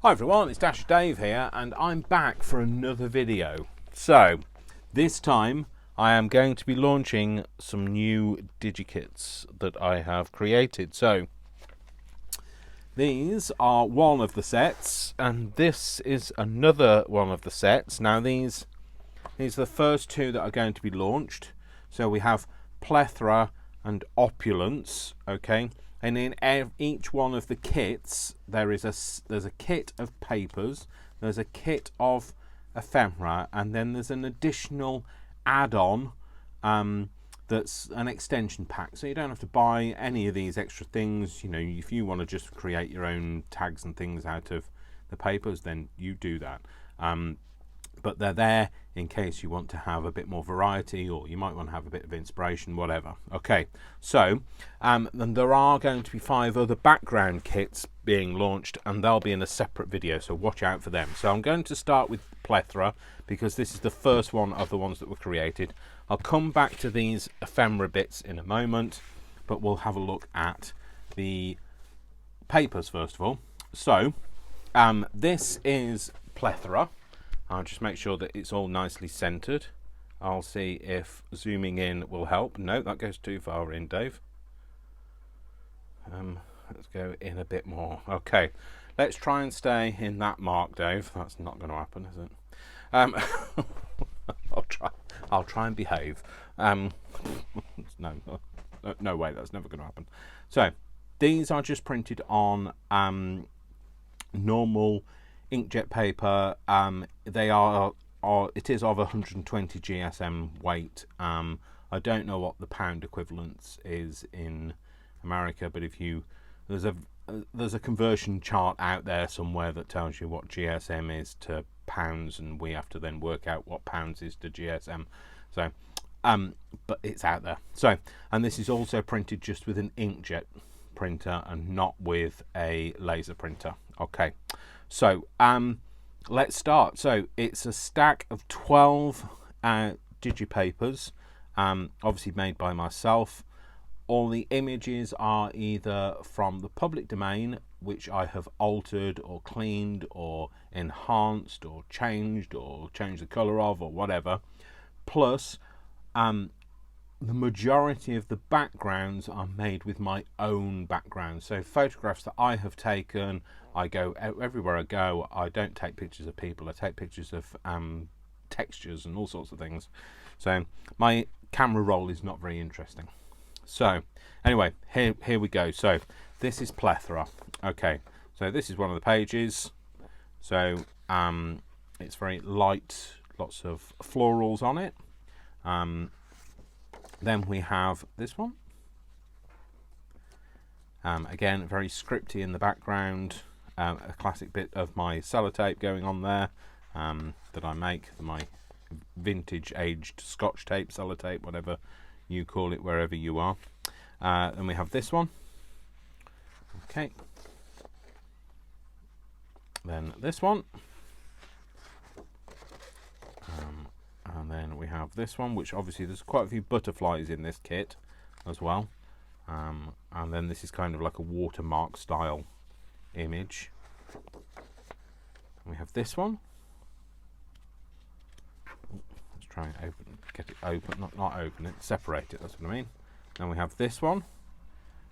Hi everyone, it's Dasher Dave here and I'm back for another video. So this time I am going to be launching some new digikits that I have created. So these are one of the sets and this is another one of the sets. Now these are the first two that are going to be launched. So we have Plethora and Opulence, okay? And in each one of the kits, there's a kit of papers, there's a kit of ephemera, and then there's an additional add-on that's an extension pack. So you don't have to buy any of these extra things. You know, if you want to just create your own tags and things out of the papers, then you do that. But they're there in case you want to have a bit more variety, or you might want to have a bit of inspiration, whatever. Okay, so then there are going to be 5 other background kits being launched, and they'll be in a separate video, so watch out for them. So I'm going to start with Plethora because this is the first one of the ones that were created. I'll come back to these ephemera bits in a moment, but we'll have a look at the papers first of all. So this is Plethora. I'll just make sure that it's all nicely centered. I'll see if zooming in will help. No, that goes too far in, Dave. Let's go in a bit more. Okay, let's try and stay in that mark, Dave. That's not going to happen, is it? I'll try and behave. No way, that's never going to happen. So these are just printed on normal inkjet paper. They are it is of 120 GSM weight. I don't know what the pound equivalence is in America, but if you there's a conversion chart out there somewhere that tells you what GSM is to pounds, and we have to then work out what pounds is to GSM. So but it's out there. So, and this is also printed just with an inkjet printer and not with a laser printer. Okay, so let's start. So it's a stack of 12 digipapers, obviously made by myself. All the images are either from the public domain, which I have altered or cleaned or enhanced or changed the color of, or whatever, plus the majority of the backgrounds are made with my own background. So photographs that I have taken, I go everywhere I go, I don't take pictures of people, I take pictures of textures and all sorts of things. So my camera roll is not very interesting. So anyway, here we go. So this is Plethora. Okay, so this is one of the pages. So it's very light, lots of florals on it. Then we have this one. Again, very scripty in the background. A classic bit of my sellotape going on there that I make, my vintage aged Scotch tape, sellotape, whatever you call it, wherever you are. Then we have this one. Okay. Then this one. And then we have this one, which obviously there's quite a few butterflies in this kit as well. And then this is kind of like a watermark style image. We have this one. Let's try and get it open, not open it, separate it, that's what I mean. Then we have this one.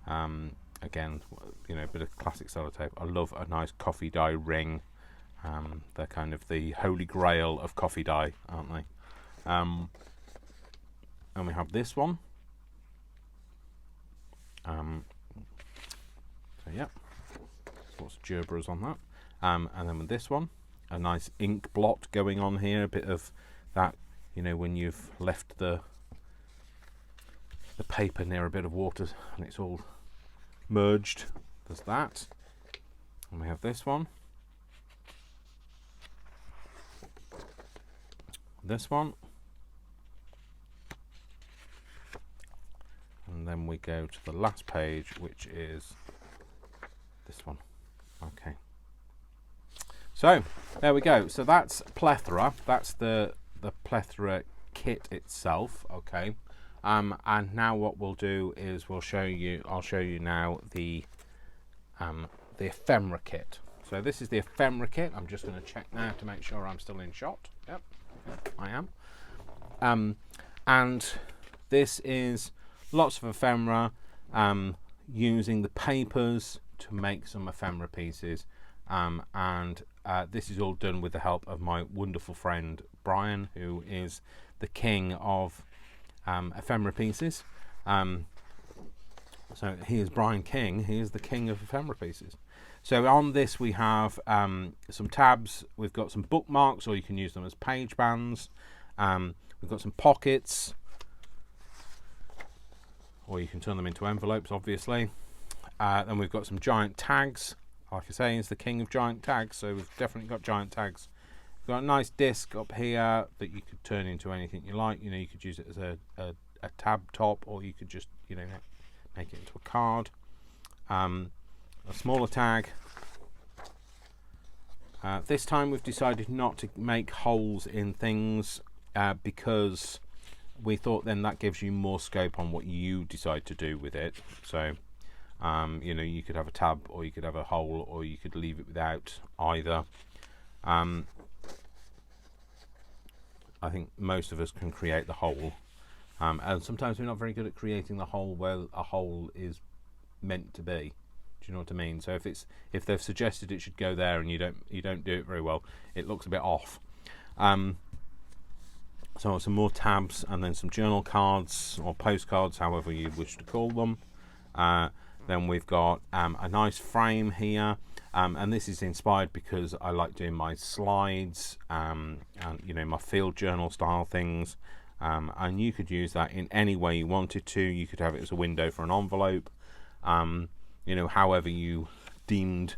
Again, you know, a bit of classic sellotape. I love a nice coffee dye ring. They're kind of the holy grail of coffee dye, aren't they? And we have this one. So yeah, lots of gerbers on that. And then with this one, a nice ink blot going on here, a bit of that, you know, when you've left the paper near a bit of water and it's all merged. There's that. And we have this one. This one. And then we go to the last page, which is this one. Okay. So there we go. So that's Plethora. That's the Plethora kit itself. Okay. And now what we'll do is I'll show you now the ephemera kit. So this is the Ephemera kit. I'm just going to check now to make sure I'm still in shot. Yep, I am. And this is lots of ephemera, using the papers to make some ephemera pieces, and this is all done with the help of my wonderful friend Brian, who is the king of ephemera pieces. So he is Brian King. He is the king of ephemera pieces. So on this we have some tabs. We've got some bookmarks, or you can use them as page bands. We've got some pockets, or you can turn them into envelopes, obviously. Then we've got some giant tags. Like I say, he's the king of giant tags, so we've definitely got giant tags. We've got a nice disc up here that you could turn into anything you like. You know, you could use it as a tab top, or you could just, you know, make it into a card. A smaller tag. This time we've decided not to make holes in things because we thought then that gives you more scope on what you decide to do with it. So you know, you could have a tab, or you could have a hole, or you could leave it without either. I think most of us can create the hole, and sometimes we're not very good at creating the hole where a hole is meant to be. Do you know what I mean? So if they've suggested it should go there and you don't do it very well, it looks a bit off. So some more tabs, and then some journal cards or postcards, however you wish to call them. Then we've got a nice frame here, and this is inspired because I like doing my slides and, you know, my field journal style things, and you could use that in any way you wanted to. You could have it as a window for an envelope, you know, however you deemed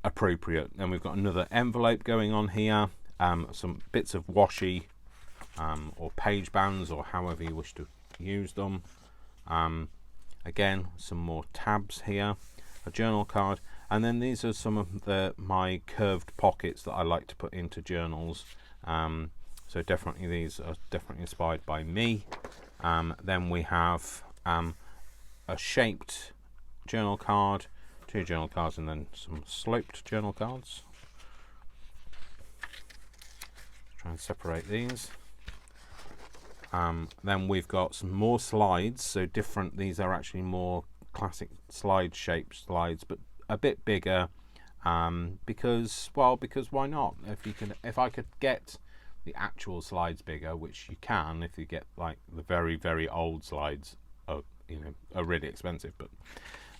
appropriate. Then we've got another envelope going on here, some bits of washi or page bands, or however you wish to use them. Again, some more tabs here, a journal card, and then these are some of my curved pockets that I like to put into journals. So definitely these are definitely inspired by me. Then we have a shaped journal card, 2 journal cards, and then some sloped journal cards. Try and separate these. Then we've got some more slides, so different. These are actually more classic slide shaped slides, but a bit bigger, because why not? If I could get the actual slides bigger, which you can if you get like the very, very old slides, are really expensive, but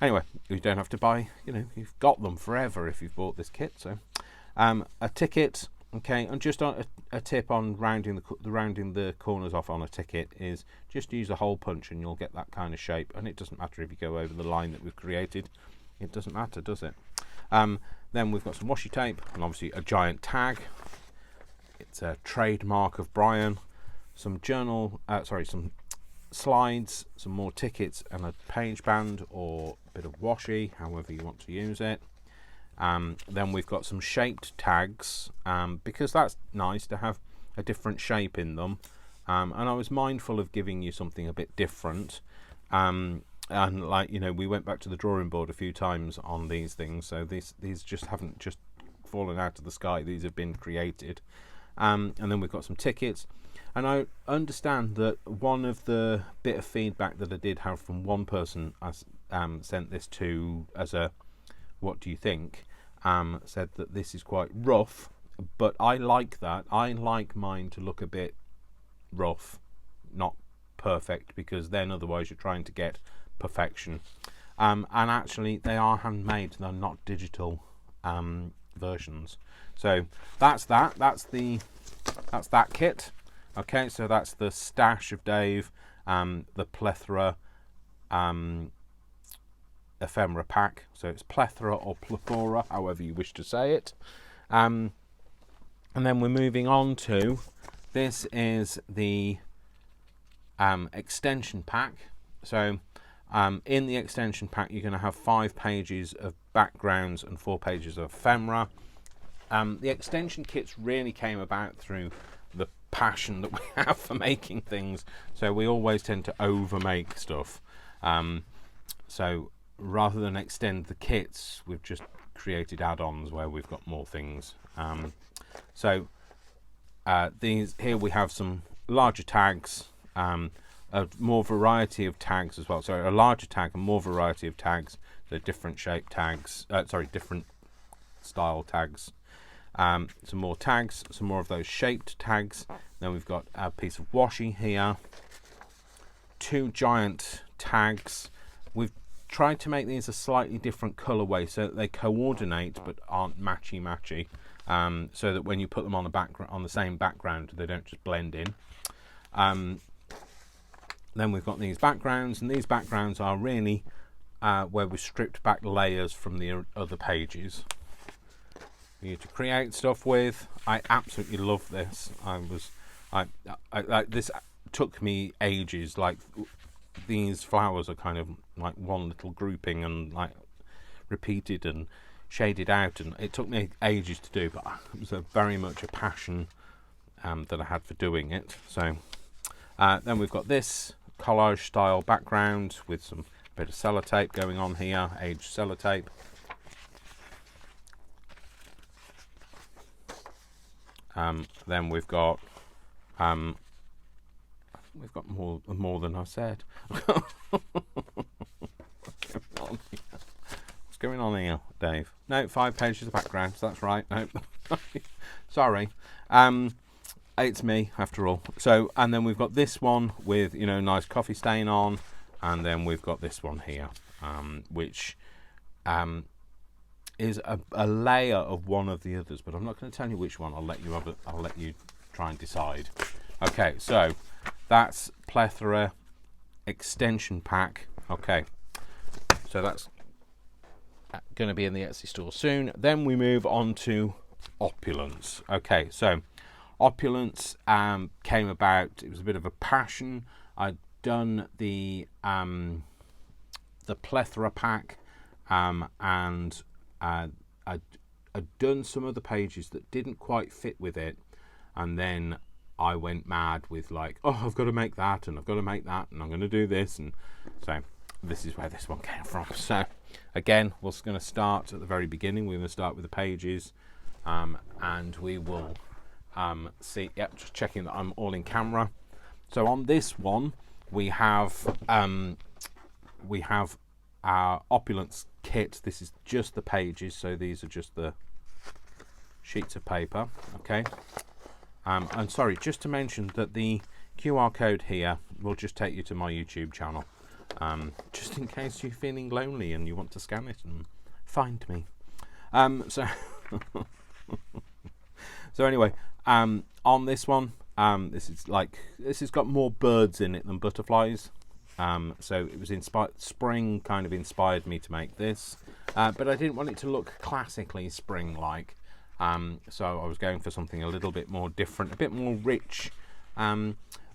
anyway, you don't have to buy, you've got them forever if you've bought this kit. So a ticket. Okay, and just a tip on rounding the corners off on a ticket is just use a hole punch and you'll get that kind of shape, and it doesn't matter if you go over the line that we've created. It doesn't matter, does it? Then we've got some washi tape and obviously a giant tag. It's a trademark of Brian. Some some slides, some more tickets, and a page band or a bit of washi, however you want to use it. Then we've got some shaped tags, because that's nice to have a different shape in them, and I was mindful of giving you something a bit different, and we went back to the drawing board a few times on these things, so these just haven't just fallen out of the sky. These have been created. And then we've got some tickets, and I understand that one of the bit of feedback that I did have from one person I sent this to as a what do you think, said that this is quite rough, but I like that. I like mine to look a bit rough, not perfect, because then otherwise you're trying to get perfection. And actually they are handmade, they're not digital versions. So that's that kit. Okay, so that's the stash of Dave, the Plethora ephemera pack. So it's Plethora or Plethora, however you wish to say it. And then we're moving on to, this is the extension pack. So in the extension pack you're going to have 5 pages of backgrounds and 4 pages of ephemera. The extension kits really came about through the passion that we have for making things, so we always tend to over make stuff. So rather than extend the kits, we've just created add-ons where we've got more things. So these here we have some larger tags, a more variety of tags as well. So a larger tag and more variety of tags. So different shape tags. Different style tags. Some more tags. Some more of those shaped tags. Then we've got a piece of washi here. 2 giant tags. We've tried to make these a slightly different colorway so that they coordinate but aren't matchy, so that when you put them on the same background, they don't just blend in. Then we've got these backgrounds, and these backgrounds are really where we stripped back layers from the other pages for you to create stuff with. I absolutely love this. This took me ages. Like, these flowers are kind of like one little grouping and like repeated and shaded out, and it took me ages to do, but it was very much a passion that I had for doing it. So then we've got this collage style background with some bit of sellotape going on here, aged sellotape. Then we've got more than I said. What's going on here, Dave? No, 5 pages of background. That's right. No, sorry. It's me after all. So, and then we've got this one with, you know, nice coffee stain on, and then we've got this one here, which is a layer of one of the others, but I'm not going to tell you which one. I'll let you try and decide. Okay, so that's Plethora extension pack. Okay, so that's going to be in the Etsy store soon. Then we move on to Opulence. Okay, so Opulence came about. It was a bit of a passion. I'd done the Plethora pack, and I'd done some of the pages that didn't quite fit with it, and then I went mad with like, oh, I've got to make that, and I've got to make that, and I'm going to do this, and so this is where this one came from. So again, we're going to start at the very beginning. We're going to start with the pages, and we will see. Yep, just checking that I'm all in camera. So on this one, we have our Opulence kit. This is just the pages, so these are just the sheets of paper. Okay. And sorry, just to mention that the QR code here will just take you to my YouTube channel, just in case you're feeling lonely and you want to scan it and find me. So anyway, on this one, this has got more birds in it than butterflies. So it was spring kind of inspired me to make this, but I didn't want it to look classically spring-like. So I was going for something a little bit more different, a bit more rich,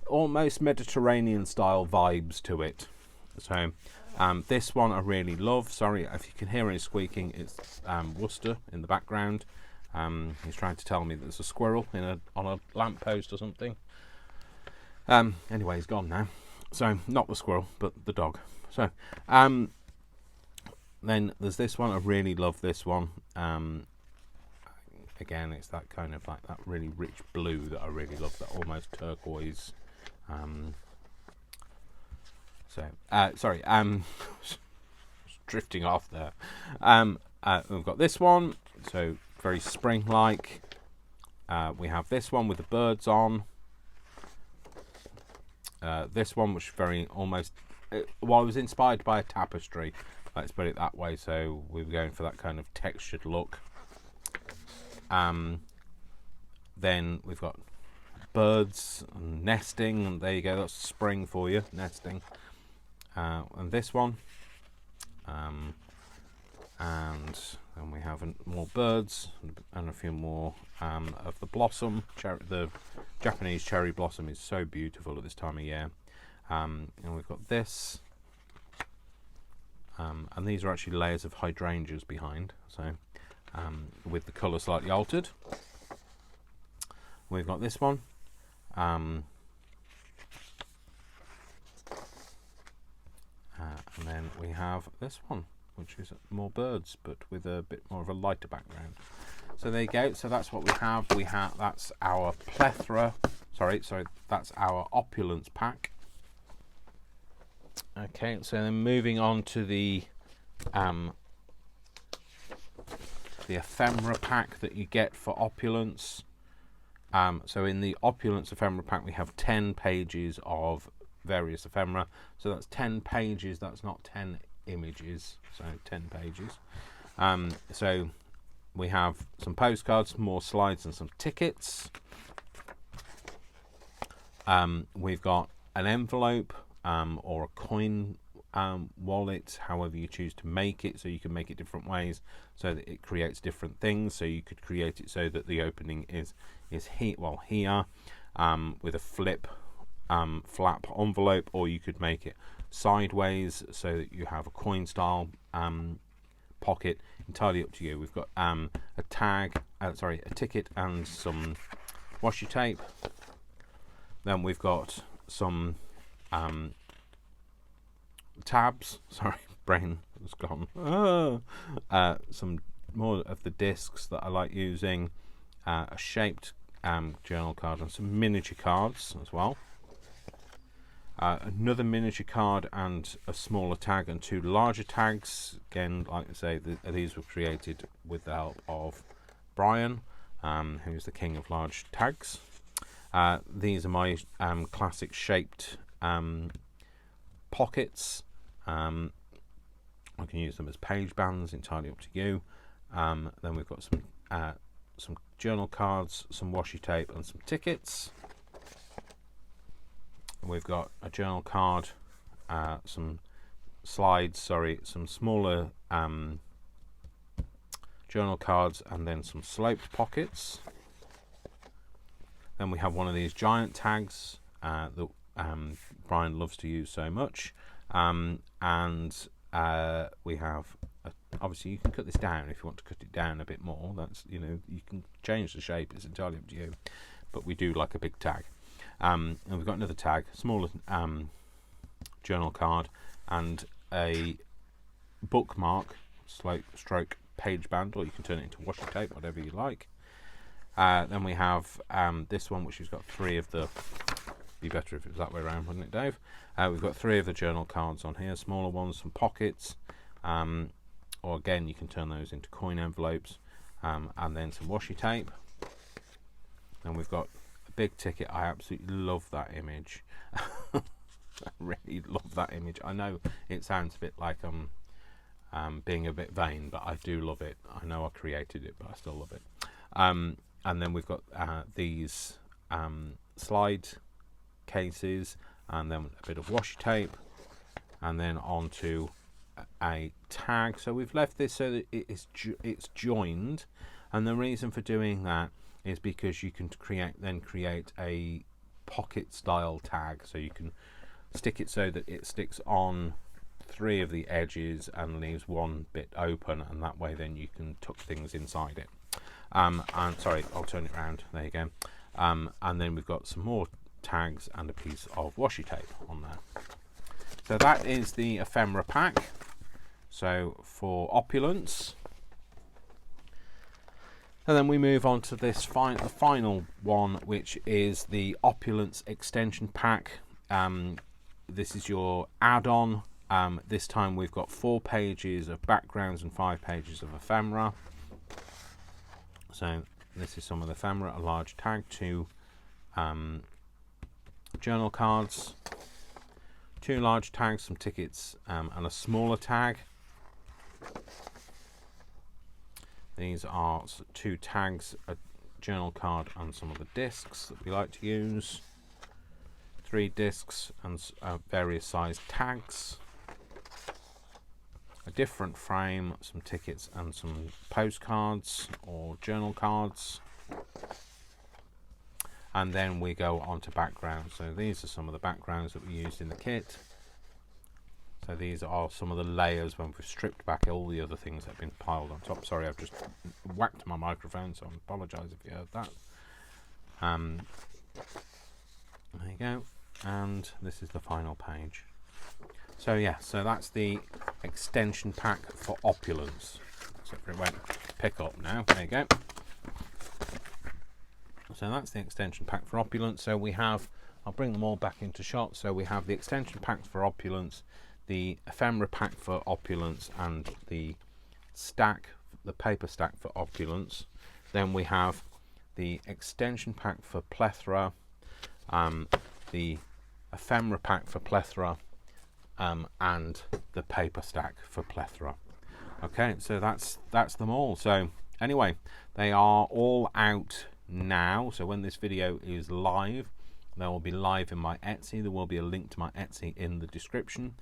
almost Mediterranean style vibes to it. So this one I really love. Sorry if you can hear any squeaking, it's Worcester in the background. He's trying to tell me there's a squirrel on a lamppost or something. Anyway, he's gone now. So not the squirrel, but the dog. So then there's this one. I really love this one. Again, it's that kind of like that really rich blue that I really love, that almost turquoise. Sorry, drifting off there. We've got this one, so very spring-like. We have this one with the birds on. This one, which very almost, well, I was inspired by a tapestry, let's put it that way, so we were going for that kind of textured look. Then we've got birds and nesting, and there you go, that's spring for you, nesting. And this one, and then we have more birds and a few more of the blossom. The Japanese cherry blossom is so beautiful at this time of year. And we've got this, and these are actually layers of hydrangeas behind, so with the colour slightly altered. We've got this one, and then we have this one. which is more birds, but with a bit more of a lighter background. So there you go. So that's what we have. That's our Plethora. Sorry, that's our Opulence pack. Okay, so then moving on to the Ephemera pack that you get for Opulence. So in the Opulence Ephemera pack, we have 10 pages of various ephemera. So that's 10 pages. That's not 10 images. So 10 pages. So we have some postcards, more slides, and some tickets. We've got an envelope or a coin wallet, however you choose to make it. So you can make it different ways so that it creates different things. So you could create it so that the opening is here, with a flap envelope, or you could make it sideways so that you have a coin style pocket. Entirely up to you. We've got a ticket and some washi tape. Then we've got some tabs. Sorry, brain has gone. Some more of the discs that I like using. A shaped journal card and some miniature cards as well. Another miniature card and a smaller tag and 2 larger tags. Again, like I say, these were created with the help of Brian, who's the king of large tags. These are my classic shaped pockets. I can use them as page bands, entirely up to you. Then we've got some journal cards, some washi tape, and some tickets. We've got a journal card, some slides, some smaller journal cards, and then some sloped pockets. Then we have one of these giant tags that Brian loves to use so much, and we have obviously you can cut this down if you want to cut it down a bit more. That's, you can change the shape, it's entirely up to you, but we do like a big tag. And we've got another tag, smaller journal card, and a bookmark stroke page band, or you can turn it into washi tape, whatever you like. Then we have this one, which has got 3 of the. Be better if it was that way around, wouldn't it, Dave? We've got 3 of the journal cards on here, smaller ones, some pockets, or again you can turn those into coin envelopes, and then some washi tape. And we've got a big ticket. I absolutely love that image. I really love that image. I know it sounds a bit like being a bit vain, but I do love it. I know I created it, but I still love it. And then we've got these slide cases, and then a bit of washi tape, and then onto a tag. So we've left this so that it's joined, and the reason for doing that is because you can create a pocket style tag, so you can stick it so that it sticks on 3 of the edges and leaves 1 bit open, and that way then you can tuck things inside it. And sorry, I'll turn it around, there you go. And then we've got some more tags and a piece of washi tape on there. So that is the ephemera pack. So for Opulence, and then we move on to this the final one, which is the Opulence extension pack. This is your add-on. This time we've got 4 pages of backgrounds and 5 pages of ephemera. So this is some of the ephemera: a large tag, 2 journal cards, 2 large tags, some tickets, and a smaller tag. These are 2 tags, a journal card, and some of the discs that we like to use. 3 discs and various sized tags. A different frame, some tickets, and some postcards or journal cards. And then we go on to backgrounds. So these are some of the backgrounds that we used in the kit. So these are some of the layers when we've stripped back all the other things that have been piled on top. Sorry, I've just whacked my microphone, so I apologise if you heard that. There you go. And this is the final page. So yeah, so that's the extension pack for Opulence. So it won't pick up now. There you go. So that's the extension pack for Opulence. So we have, I'll bring them all back into shot. So we have the extension packs for Opulence, the Ephemera pack for Opulence, and the stack, the paper stack for Opulence. Then we have the extension pack for Plethora, the Ephemera pack for Plethora, and the paper stack for Plethora. Okay, so that's them all. So anyway, they are all out now. So when this video is live, they will be live in my Etsy. There will be a link to my Etsy in the description.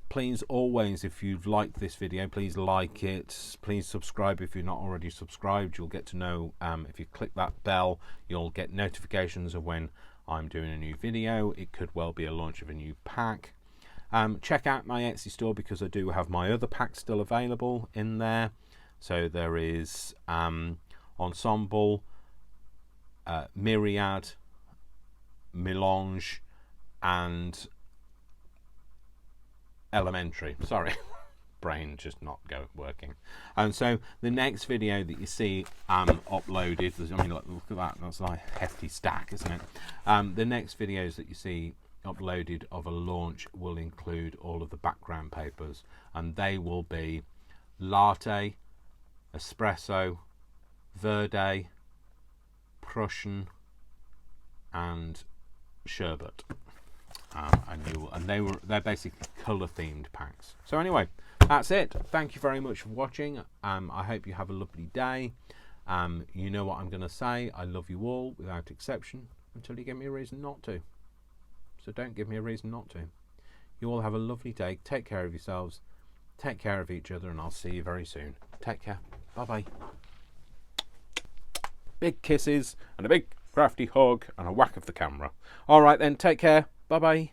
Please always, if you've liked this video, please like it. Please subscribe if you're not already subscribed. You'll get to know, if you click that bell, you'll get notifications of when I'm doing a new video. It could well be a launch of a new pack. Check out my Etsy store because I do have my other packs still available in there. So there is Ensemble, Myriad, Melange, and Elementary. Sorry, brain just not working. And so the next video that you see uploaded, I mean, look at that, that's like a hefty stack, isn't it? The next videos that you see uploaded of a launch will include all of the background papers, and they will be latte, espresso, verde, Prussian, and sherbet. And they're basically colour themed packs. So anyway, that's it. Thank you very much for watching. I hope you have a lovely day. You know what I'm going to say. I love you all without exception until you give me a reason not to. So don't give me a reason not to. You all have a lovely day. Take care of yourselves. Take care of each other, and I'll see you very soon. Take care. Bye-bye. Big kisses and a big crafty hug and a whack of the camera. All right then, take care. Bye-bye.